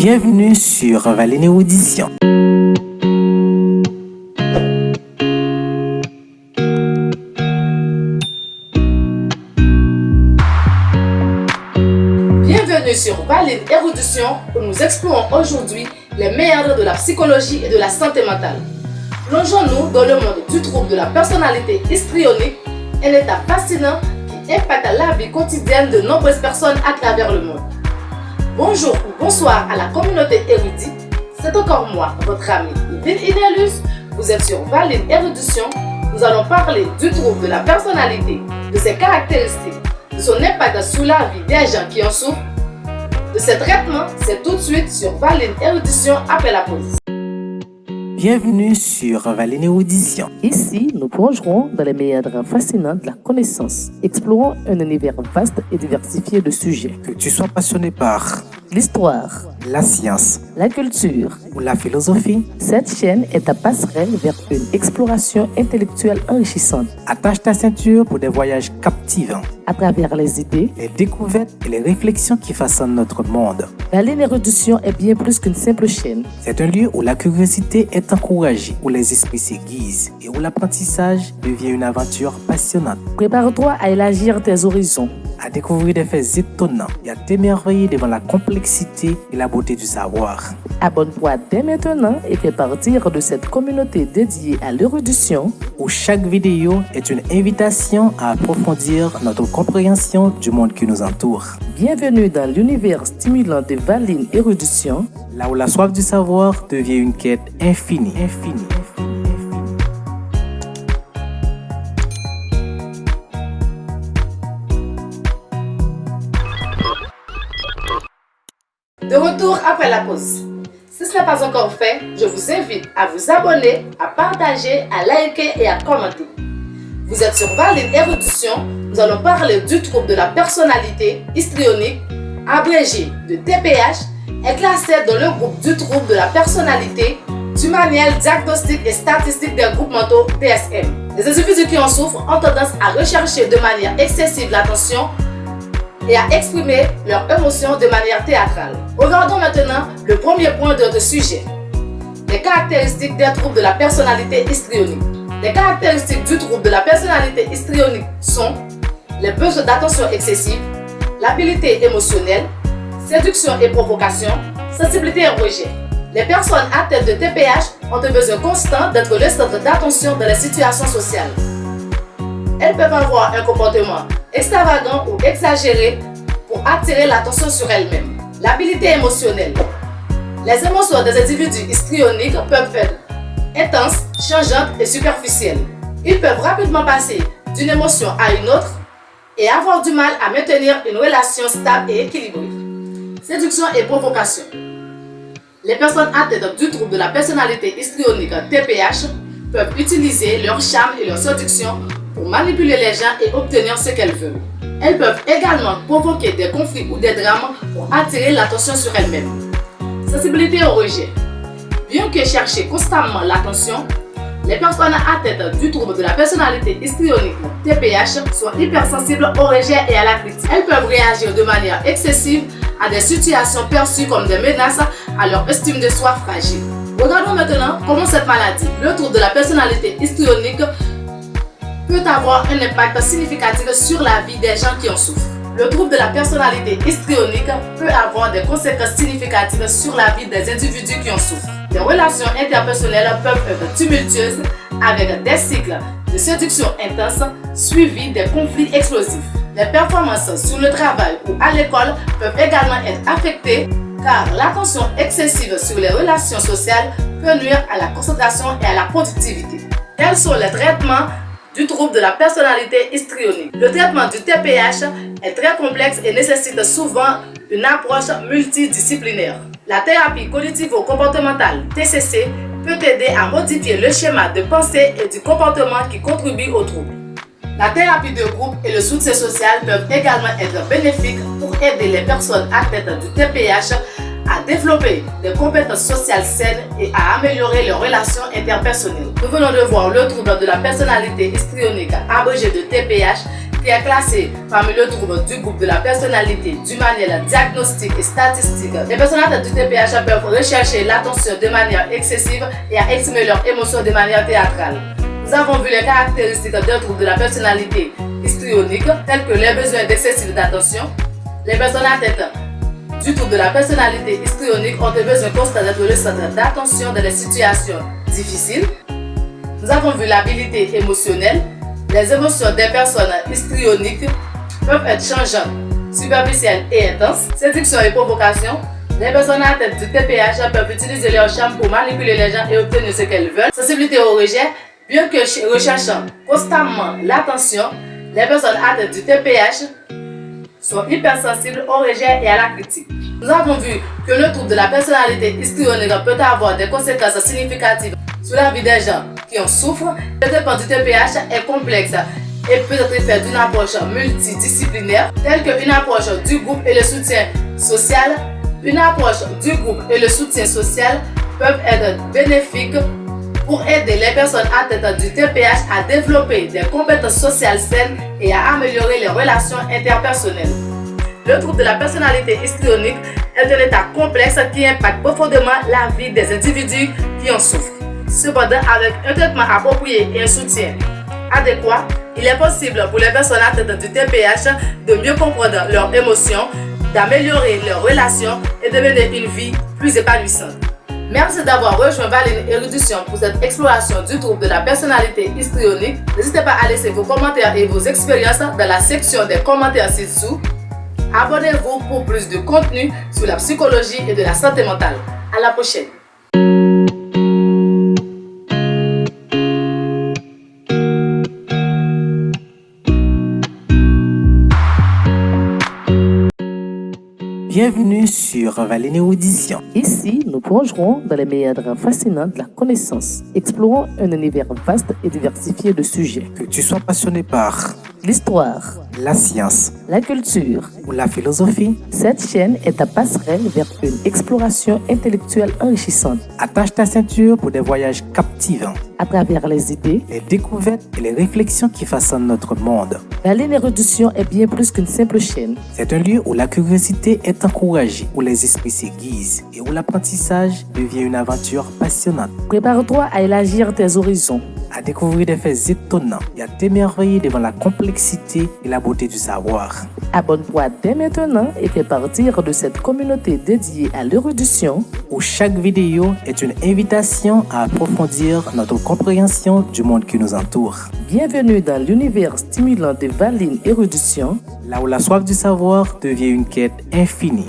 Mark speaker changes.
Speaker 1: Bienvenue sur Valine Audition.
Speaker 2: Bienvenue sur Valine Érudition où nous explorons aujourd'hui les meilleurs de la psychologie et de la santé mentale. Plongeons-nous dans le monde du trouble de la personnalité histrionique, un état fascinant qui impacte la vie quotidienne de nombreuses personnes à travers le monde. Bonjour ou bonsoir à la communauté érudite, c'est encore moi, votre ami Yvine Inelus. Vous êtes sur Valine Érudition. Nous allons parler du trouble de la personnalité, de ses caractéristiques, de son impact sur la vie des gens qui en souffrent. De ses traitements, c'est tout de suite sur Valine Érudition après la pause.
Speaker 1: Bienvenue sur Valine Audition.
Speaker 3: Ici, nous plongerons dans les méandres fascinants de la connaissance, explorant un univers vaste et diversifié de sujets.
Speaker 1: Que tu sois passionné par
Speaker 3: L'histoire,
Speaker 1: la science
Speaker 3: la culture,
Speaker 1: ou la philosophie,
Speaker 3: cette chaîne est ta passerelle vers une exploration intellectuelle enrichissante
Speaker 1: attache ta ceinture pour des voyages captivants,
Speaker 3: à travers les idées.
Speaker 1: les découvertes et les réflexions qui façonnent notre monde.
Speaker 3: Valine Érudition est bien plus qu'une simple chaîne.
Speaker 1: C'est un lieu où la curiosité est encouragée, où les esprits s'aiguisent et où l'apprentissage devient une aventure passionnante.
Speaker 3: Prépare-toi à élargir tes horizons.
Speaker 1: À découvrir des faits étonnants et à t'émerveiller devant la complexité et la beauté du savoir.
Speaker 3: Abonne-toi dès maintenant et fais partir de cette communauté dédiée à l'érudition.
Speaker 1: Où chaque vidéo est une invitation à approfondir notre compréhension du monde qui nous entoure.
Speaker 3: Bienvenue dans l'univers stimulant de Valine Érudition.
Speaker 1: Là où la soif du savoir devient une quête infinie.
Speaker 2: De retour après la pause. Si ce n'est pas encore fait, je vous invite à vous abonner, à partager, à liker et à commenter. Vous êtes sur Valine Érudition. Nous allons parler du trouble de la personnalité histrionique, abrégé de TPH, est classé dans le groupe du trouble de la personnalité du manuel diagnostique et statistique des groupes mentaux DSM. Les individus qui en souffrent ont tendance à rechercher de manière excessive l'attention et à exprimer leurs émotions de manière théâtrale. Regardons maintenant le premier point de notre sujet. Les caractéristiques des troubles de la personnalité histrionique. Les caractéristiques du trouble de la personnalité histrionique sont les besoins d'attention excessive, l'habileté émotionnelle, séduction et provocation, sensibilité et rejet. Les personnes atteintes de TPH ont un besoin constant d'être le centre d'attention dans les situations sociales. Elles peuvent avoir un comportement extravagant ou exagéré pour attirer l'attention sur elles-mêmes. L'habileté émotionnelle. Les émotions des individus histrioniques peuvent être intenses, changeantes et superficielles. Ils peuvent rapidement passer d'une émotion à une autre et avoir du mal à maintenir une relation stable et équilibrée. Séduction et provocation. Les personnes atteintes du trouble de la personnalité histrionique TPH peuvent utiliser leur charme et leur séduction pour manipuler les gens et obtenir ce qu'elles veulent. Elles peuvent également provoquer des conflits ou des drames pour attirer l'attention sur elles-mêmes. Sensibilité au rejet. Bien que chercher constamment l'attention, les personnes atteintes du trouble de la personnalité histrionique TPH sont hypersensibles au rejet et à la critique. Elles peuvent réagir de manière excessive à des situations perçues comme des menaces à leur estime de soi fragile. Regardons maintenant comment cette maladie, le trouble de la personnalité histrionique, peut avoir un impact significatif sur la vie des gens qui en souffrent. Le trouble de la personnalité histrionique peut avoir des conséquences significatives sur la vie des individus qui en souffrent. Les relations interpersonnelles peuvent être tumultueuses avec des cycles de séduction intense suivis des conflits explosifs. Les performances sur le travail ou à l'école peuvent également être affectées car l'attention excessive sur les relations sociales peut nuire à la concentration et à la productivité. Quels sont les traitements du trouble de la personnalité histrionique? Le traitement du TPH est très complexe et nécessite souvent une approche multidisciplinaire. La thérapie cognitivo-comportementale TCC peut aider à modifier le schéma de pensée et du comportement qui contribuent au trouble. La thérapie de groupe et le soutien social peuvent également être bénéfiques pour aider les personnes atteintes du TPH à développer des compétences sociales saines et à améliorer leurs relations interpersonnelles. Nous venons de voir le trouble de la personnalité histrionique abrégé de TPH qui est classé parmi le trouble du groupe de la personnalité d'une manière diagnostique et statistique. Les personnes atteintes du TPH peuvent rechercher l'attention de manière excessive et à exprimer leurs émotions de manière théâtrale. Nous avons vu les caractéristiques d'un trouble de la personnalité histrionique, tels que les besoins excessifs d'attention. Les personnes atteintes du trouble de la personnalité histrionique ont des besoins constants d'être le centre d'attention dans les situations difficiles. Nous avons vu l'habilité émotionnelle. Les émotions des personnes histrioniques peuvent être changeantes, superficielles et intenses. Séduction et provocation. Les personnes atteintes du TPH peuvent utiliser leur charme pour manipuler les gens et obtenir ce qu'elles veulent. Sensibilité au rejet. Bien que recherchant constamment l'attention, les personnes atteintes du TPH sont hypersensibles au rejet et à la critique. Nous avons vu que le trouble de la personnalité histrionique peut avoir des conséquences significatives sur la vie des gens qui en souffrent. Le traitement du TPH est complexe et peut être fait d'une approche multidisciplinaire, telle qu'une approche du groupe et le soutien social. Une approche du groupe et le soutien social peuvent être bénéfiques pour aider les personnes atteintes du TPH à développer des compétences sociales saines et à améliorer les relations interpersonnelles. Le trouble de la personnalité histrionique est un état complexe qui impacte profondément la vie des individus qui en souffrent. Cependant, avec un traitement approprié et un soutien adéquat, il est possible pour les personnes atteintes du TPH de mieux comprendre leurs émotions, d'améliorer leurs relations et de mener une vie plus épanouissante. Merci d'avoir rejoint Valine Érudition pour cette exploration du trouble de la personnalité histrionique. N'hésitez pas à laisser vos commentaires et vos expériences dans la section des commentaires ci-dessous. Abonnez-vous pour plus de contenu sur la psychologie et de la santé mentale. À la prochaine.
Speaker 1: Bienvenue sur Valine Érudition.
Speaker 3: Ici, nous plongerons dans les méandres fascinants de la connaissance, explorant un univers vaste et diversifié de sujets.
Speaker 1: Que tu sois passionné par
Speaker 3: L'histoire,
Speaker 1: la science
Speaker 3: la culture,
Speaker 1: ou la philosophie,
Speaker 3: cette chaîne est ta passerelle vers une exploration intellectuelle enrichissante.
Speaker 1: attache ta ceinture pour des voyages captivants,
Speaker 3: À travers les idées,
Speaker 1: les découvertes et les réflexions qui façonnent notre monde.
Speaker 3: Valine Érudition est bien plus qu'une simple chaîne.
Speaker 1: C'est un lieu où la curiosité est encouragée, où les esprits s'aiguisent et où l'apprentissage devient une aventure passionnante.
Speaker 3: Prépare-toi à élargir tes horizons.
Speaker 1: À découvrir des faits étonnants et à t'émerveiller devant la complexité et la beauté du savoir.
Speaker 3: Abonne-toi dès maintenant et fais partir de cette communauté dédiée à l'érudition.
Speaker 1: Où chaque vidéo est une invitation à approfondir notre compréhension du monde qui nous entoure.
Speaker 3: Bienvenue dans l'univers stimulant de Valine Érudition.
Speaker 1: Là où la soif du savoir devient une quête infinie.